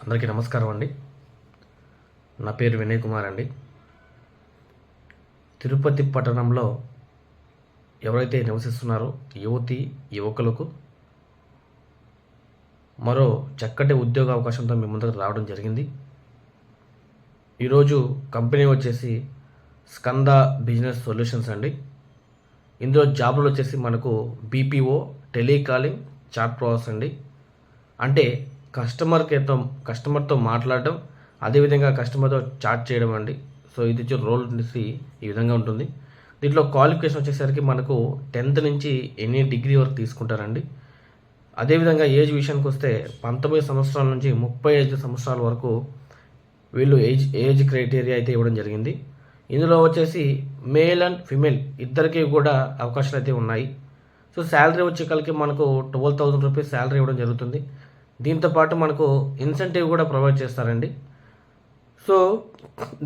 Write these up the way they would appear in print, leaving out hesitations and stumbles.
అందరికీ నమస్కారం అండి. నా పేరు వినయ్ కుమార్ అండి. తిరుపతి పట్టణంలో ఎవరైతే నివసిస్తున్నారో యువకులకు మరో చక్కటి ఉద్యోగ అవకాశంతో మీ ముందుకు రావడం జరిగింది. ఈరోజు కంపెనీ వచ్చేసి స్కంద బిజినెస్ సొల్యూషన్స్ అండి. ఇందులో జాబ్లు వచ్చేసి మనకు బీపీఓ, టెలికాలింగ్, చాట్ ప్రాసెస్ అండి. అంటే కస్టమర్తో మాట్లాడడం, అదేవిధంగా కస్టమర్తో చాట్ చేయడం అండి. సో ఇది రోల్ వచ్చేసి ఈ విధంగా ఉంటుంది. దీంట్లో క్వాలిఫికేషన్ వచ్చేసరికి మనకు 10th నుంచి ఎనీ డిగ్రీ వరకు తీసుకుంటారండి. అదేవిధంగా ఏజ్ విషయానికి వస్తే 19 సంవత్సరాల నుంచి 35 సంవత్సరాల వరకు వీళ్ళు ఏజ్ క్రైటీరియా అయితే ఇవ్వడం జరిగింది. ఇందులో వచ్చేసి మేల్ అండ్ ఫిమేల్ ఇద్దరికి కూడా అవకాశాలు అయితే ఉన్నాయి. సో శాలరీ వచ్చేకలకి మనకు 12,000 రూపీస్ శాలరీ ఇవ్వడం జరుగుతుంది. దీంతోపాటు మనకు ఇన్సెంటివ్ కూడా ప్రొవైడ్ చేస్తారండి. సో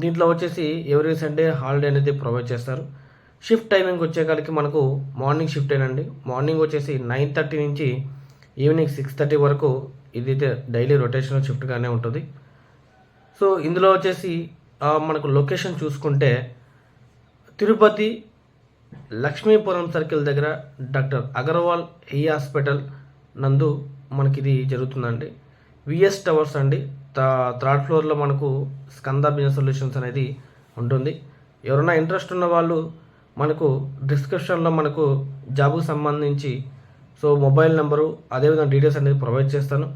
దీంట్లో వచ్చేసి ఎవ్రీ సండే హాలిడే అనేది ప్రొవైడ్ చేస్తారు. షిఫ్ట్ టైమింగ్ వచ్చేకాలకి మనకు మార్నింగ్ షిఫ్ట్ ఏనండి. మార్నింగ్ వచ్చేసి 9:30 నుంచి ఈవినింగ్ 6:30 వరకు ఇదైతే డైలీ రొటేషనల్ షిఫ్ట్గానే ఉంటుంది. సో ఇందులో వచ్చేసి మనకు లొకేషన్ చూసుకుంటే తిరుపతి లక్ష్మీపురం సర్కిల్ దగ్గర డాక్టర్ అగర్వాల్ ఐ హాస్పిటల్ నందు మనకి ఇది జరుగుతుందండి. విఎస్ టవర్స్ అండి. థర్డ్ ఫ్లోర్లో మనకు స్కంద బిజినెస్ సొల్యూషన్స్ అనేది ఉంటుంది. ఎవరైనా ఇంట్రెస్ట్ ఉన్న వాళ్ళు మనకు డిస్క్రిప్షన్లో మనకు జాబ్కు సంబంధించి మొబైల్ నెంబరు అదేవిధంగా డీటెయిల్స్ అనేది ప్రొవైడ్ చేస్తాను.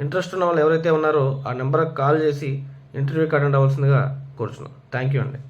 ఇంట్రెస్ట్ ఉన్న వాళ్ళు ఎవరైతే ఉన్నారో ఆ నెంబర్కి కాల్ చేసి ఇంటర్వ్యూకి అటెండ్ అవ్వాల్సిందిగా కోరుచున్నాను. థ్యాంక్ యూ అండి.